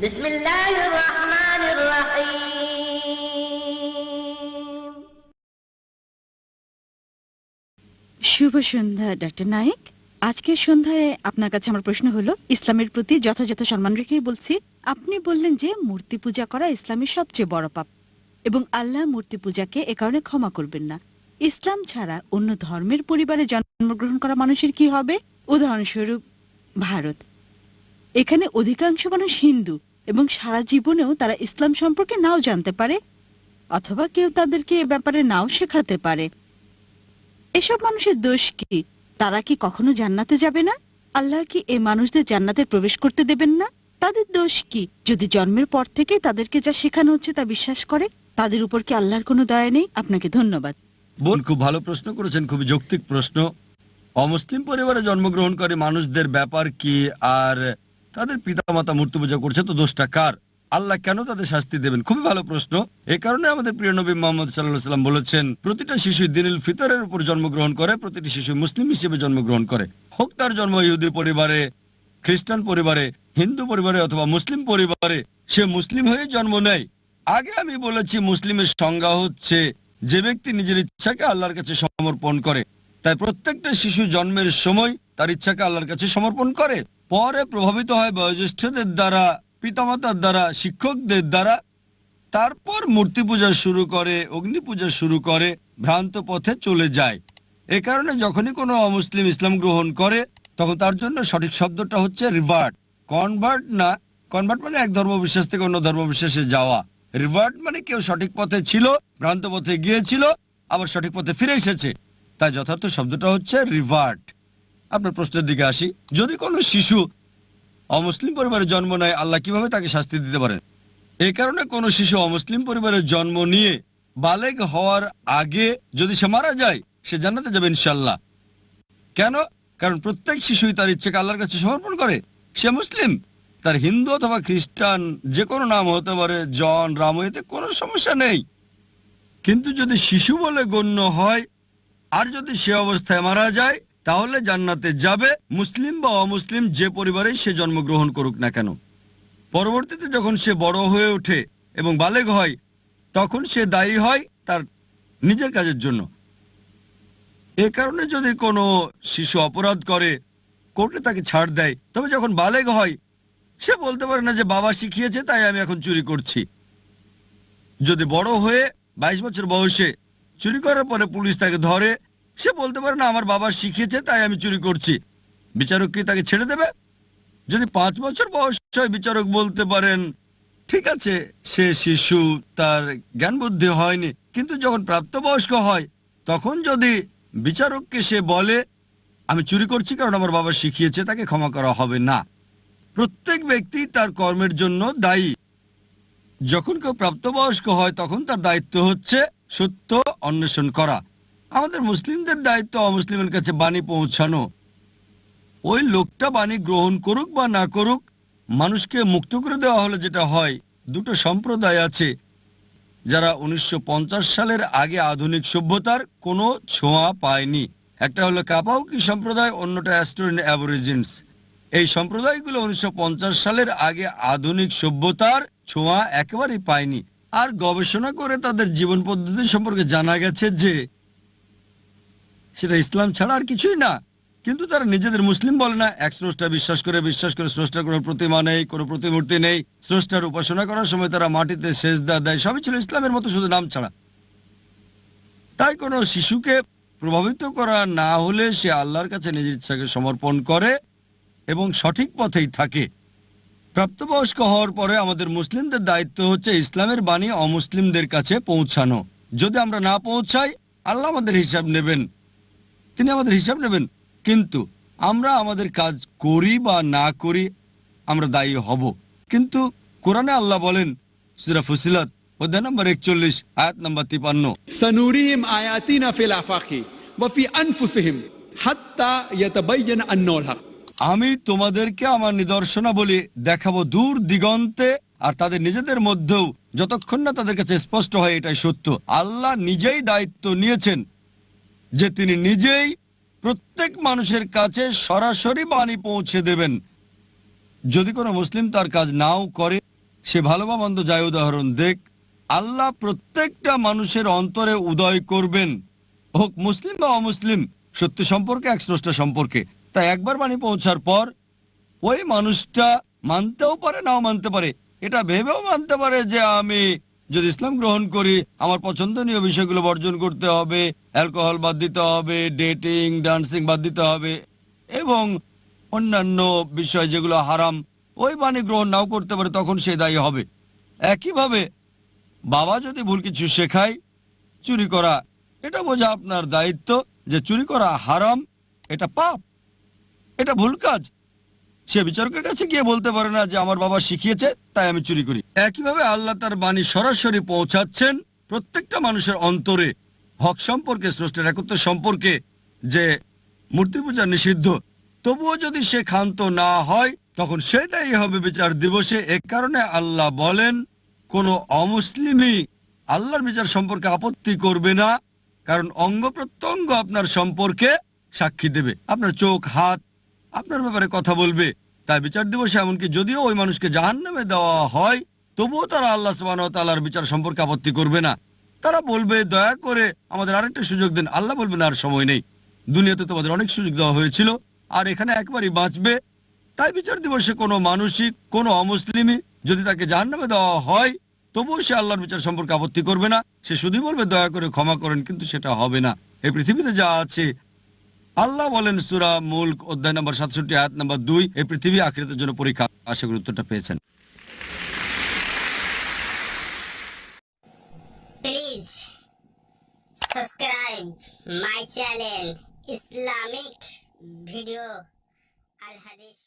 বিসমিল্লাহির রহমানির রহিম। শুভ সন্ধ্যা ডক্টর নায়েক। আজকের সন্ধ্যায় আপনার কাছে আমার প্রশ্ন হলো, ইসলামের প্রতি যথাযথ সম্মান রেখেই বলছি। আপনি বললেন যে মূর্তি পূজা করা ইসলামের সবচেয়ে বড় পাপ এবং আল্লাহ মূর্তি পূজাকে এ কারণে ক্ষমা করবেন না। ইসলাম ছাড়া অন্য ধর্মের পরিবারে জন্মগ্রহণ করা মানুষের কি হবে? উদাহরণস্বরূপ ভারত, এখানে অধিকাংশ মানুষ হিন্দু এবং সারা জীবনেও তারা ইসলাম সম্পর্কে নাও জানতে পারে অথবা কেউ তাদেরকে এ ব্যাপারে নাও শেখাতে পারে। এসব মানুষের দোষ কি? তারা কি কখনো জান্নাতে যাবে না? আল্লাহ কি এই মানুষদের জান্নাতে প্রবেশ করতে দেবেন না? তাদের দোষ কি যদি জন্মের পর থেকে তাদেরকে যা শেখানো হচ্ছে তা বিশ্বাস করে? তাদের উপর কি আল্লাহর কোনো দয়া নেই? আপনাকে ধন্যবাদ। বোন, খুব ভালো প্রশ্ন করেছেন, খুবই যৌক্তিক প্রশ্ন। অমুসলিম পরিবারে জন্মগ্রহণকারী মানুষদের ব্যাপার কি, আর তাদের পিতামাতা মূর্তি পূজা করছে, তো দোষটা কার? আল্লাহ কেন তাদের শাস্তি দেবেন? খুবই ভালো প্রশ্ন। এই কারণে আমাদের প্রিয় নবী মুহাম্মদ সাল্লাল্লাহু আলাইহি সাল্লাম বলেছেন, প্রতিটা শিশু দিনুল ফিতরের উপর জন্মগ্রহণ করে, প্রতিটি শিশু মুসলিম হিসেবে জন্মগ্রহণ করে। হোক তার জন্ম ইহুদি পরিবারে, খ্রিস্টান পরিবারে, হিন্দু পরিবারে অথবা মুসলিম পরিবারে, সে মুসলিম হয়ে জন্ম নেয়। আগে আমি বলেছি, মুসলিমের সংজ্ঞা হচ্ছে যে ব্যক্তি নিজের ইচ্ছাকে আল্লাহর কাছে সমর্পণ করে। তাই প্রত্যেকটা শিশু জন্মের সময় তার ইচ্ছাকে আল্লাহর কাছে সমর্পণ করে, পরে প্রভাবিত হয় বয়োজ্যেষ্ঠদের দ্বারা, পিতামাতার দ্বারা, শিক্ষকদের দ্বারা, তারপর মূর্তি পূজা শুরু করে, অগ্নি পূজা শুরু করে, ভ্রান্ত পথে চলে যায়। এ কারণে যখনই কোনো অমুসলিম ইসলাম গ্রহণ করে, তখন তার জন্য সঠিক শব্দটা হচ্ছে রিভার্ট, কনভার্ট না। কনভার্ট মানে এক ধর্মবিশ্বাস থেকে অন্য ধর্মবিশ্বাসে যাওয়া। রিভার্ট মানে কেউ সঠিক পথে ছিল, ভ্রান্ত পথে গিয়েছিল, আবার সঠিক পথে ফিরে এসেছে। তাই যথার্থ শব্দটা হচ্ছে রিভার্ট। আপনার প্রশ্নের দিকে আসি, যদি কোনো শিশু অমুসলিম পরিবারে জন্ম নেয়, আল্লাহ কিভাবে তাকে শাস্তি দিতে পারেন? এই কারণে কোনো শিশু অমুসলিম পরিবারে জন্ম নিয়ে বালেগ হওয়ার আগে যদি সে মারা যায়, সে জান্নাতে যাবে ইনশাল্লাহ। কেন? কারণ প্রত্যেক শিশুই তার ইচ্ছাকে আল্লাহর কাছে সমর্পণ করে। সে মুসলিম, তার হিন্দু অথবা খ্রিস্টান যে কোনো নাম হতে পারে, জন, রাম, এতে কোনো সমস্যা নেই। কিন্তু যদি শিশু বলে গণ্য হয় আর যদি সে অবস্থায় মারা যায়, তাহলে জান্নাতে যাবে, মুসলিম বা অমুসলিম যে পরিবারেই সে জন্মগ্রহণ করুক না কেন। পরবর্তীতে যখন সে বড় হয়ে ওঠে এবং বালেগ হয়, তখন সে দায়ী হয় তার নিজের কাজের জন্য। এ কারণে যদি কোনো শিশু অপরাধ করে, কোর্টে তাকে ছাড় দেয়, তবে যখন বালেগ হয় সে বলতে পারে না যে বাবা শিখিয়েছে তাই আমি এখন চুরি করছি। যদি বড় হয়ে 22 বছর বয়সে চুরি করার পরে পুলিশ তাকে ধরে, সে বলতে পারে না আমার বাবা শিখিয়েছে তাই আমি চুরি করছি। বিচারক কি তাকে ছেড়ে দেবে? যদি 5 বছর বয়স হয়, বিচারক বলতে পারেন ঠিক আছে, সে শিশু, তার জ্ঞান বুদ্ধি হয়নি। কিন্তু যখন প্রাপ্তবয়স্ক হয়, তখন যদি বিচারককে সে বলে আমি চুরি করছি কারণ আমার বাবা শিখিয়েছে, তাকে ক্ষমা করা হবে না। প্রত্যেক ব্যক্তি তার কর্মের জন্য দায়ী। যখন কেউ প্রাপ্তবয়স্ক হয়, তখন তার দায়িত্ব হচ্ছে সত্য অন্বেষণ করা। আমাদের মুসলিমদের দায়িত্ব অমুসলিমের কাছে বাণী পৌঁছানো। ওই লোকটা বাণী গ্রহণ করুক বা না করুক, মানুষকে মুক্ত করে দেওয়া হলে যেটা হয়, দুটো সম্প্রদায় আছে যারা 1950 সালের আগে আধুনিক সভ্যতার কোনো ছোঁয়া পায়নি। একটা হলো কাপাউকি সম্প্রদায়, অন্যটা অ্যাস্টোরিয়ান অ্যাবরিজিনস। এই সম্প্রদায়গুলো 1950 সালের আগে আধুনিক সভ্যতার ছোঁয়া একেবারেই পায়নি। আর গবেষণা করে তাদের জীবন পদ্ধতি সম্পর্কে জানা গেছে যে সেটা ইসলাম ছাড়া আর কিছুই না। কিন্তু তারা নিজেদের মুসলিম বলে না। এক স্রষ্টা বিশ্বাস করে স্রষ্টার কোনো প্রতিমা নেই, কোনো প্রতিমূর্তি নেই। স্রষ্টার উপাসনা করার সময় তারা মাটিতে সেজদা দেয়। সবই ছিল ইসলামের মতো, শুধু নাম ছাড়া। তাই কোনো শিশুকে প্রভাবিত করা না হলে সে আল্লাহর কাছে নিজের ইচ্ছাকে সমর্পণ করে এবং সঠিক পথেই থাকে। প্রাপ্তবয়স্ক হওয়ার পরে আমাদের মুসলিমদের দায়িত্ব হচ্ছে ইসলামের বাণী অমুসলিমদের কাছে পৌঁছানো। যদি আমরা না পৌঁছাই, আল্লাহ আমাদের হিসাব নেবেন, তিনি আমাদের হিসাব নেবেন। কিন্তু আমরা আমাদের কাজ করি বা না করি, আমরা দায়ী হব। কিন্তু কোরআনে আল্লাহ বলেন, সূরা ফুসিলাত অধ্যায় নম্বর 41 আয়াত নম্বর 53, سنريهم آياتنا في الآفاق وفي أنفسهم حتى يتبين أنه الحق। আমি তোমাদেরকে আমার নিদর্শনাবলী দেখাবো দূর দিগন্তে আর তাদের নিজেদের মধ্যেও, যতক্ষণ না তাদের কাছে স্পষ্ট হয় এটাই সত্য। আল্লাহ নিজেই দায়িত্ব নিয়েছেন যে তিনি নিজেই প্রত্যেক মানুষের কাছে সরাসরি বাণী পৌঁছে দেবেন। যদি কোনো মুসলিম তার কাজ নাও করে, সে ভালো বা মন্দ যায় উদাহরণ দেখ, আল্লাহ প্রত্যেকটা মানুষের অন্তরে উদয় করবেন, হোক মুসলিম বা অমুসলিম, সত্য সম্পর্কে, এক স্রষ্টা সম্পর্কে। তাই একবার বাণী পৌঁছার পর ওই মানুষটা মানতেও পারে, নাও মানতে পারে। এটা ভেবেও মানতে পারে যে আমি যদি ইসলাম গ্রহণ করি আমার পছন্দনীয় বিষয়গুলো বর্জন করতে হবে, অ্যালকোহল বাদ দিতে হবে, ডেটিং ডান্সিং বাদ দিতে হবে এবং অন্যান্য বিষয় যেগুলো হারাম, ওই বাণী গ্রহণ নাও করতে পারে, তখন সে দায়ী হবে। একইভাবে বাবা যদি ভুল কিছু শেখায়, চুরি করা, এটা বোঝা আপনার দায়িত্ব যে চুরি করা হারাম, এটা পাপ, এটা ভুল কাজ। সে বিচারকের কাছে গিয়ে বলতে পারে না যে আমার বাবা শিখিয়েছে তাই আমি চুরি করি। একইভাবে আল্লাহ তার বাণী সরাসরি পৌঁছাচ্ছেন প্রত্যেকটা মানুষের অন্তরে, হক সম্পর্কে, স্রষ্টার একত্ব সম্পর্কে, যে মূর্তি পূজা নিষিদ্ধ। তবুও যদি সে ক্ষান্ত না হয় তখন সেটাই হবে বিচার দিবসে। এ কারণে আল্লাহ বলেন কোন অমুসলিমই আল্লাহর বিচার সম্পর্কে আপত্তি করবে না, কারণ অঙ্গ প্রত্যঙ্গ আপনার সম্পর্কে সাক্ষী দেবে, আপনার চোখ হাত আপনার ব্যাপারে কথা বলবে। তাই বিচার দিবসে এমনকি যদিও ওই মানুষকে জাহান্নামে দেওয়া হয় তবুও তারা আল্লাহ সুবহানাহু ওয়া তাআলার বিচার সম্পর্কে আপত্তি করবে না। তারা বলবে দয়া করে আমাদের আরেকটা সুযোগ দেন। আল্লাহ বলবেন আর সময় নেই, দুনিয়াতে তোমাদের অনেক সুযোগ দেওয়া হয়েছিল আর এখানে একবারই বাঁচবে। তাই বিচার দিবসে কোনো মানুষই, কোনো অমুসলিমই যদি তাকে জাহান্নামে দেওয়া হয় তবুও সে আল্লাহর বিচার সম্পর্কে আপত্তি করবে না। সে শুধুই বলবে দয়া করে ক্ষমা করেন, কিন্তু সেটা হবে না। এই পৃথিবীতে যা আছে, আল্লাহ বলেন সূরা মুলক অধ্যায় নম্বর 67 আয়াত নম্বর 2, এই পৃথিবী আখিরাতের জন্য পরীক্ষা। আশা করি উত্তরটা পেয়েছেন। Please subscribe my channel Islamic Video Al Hadith.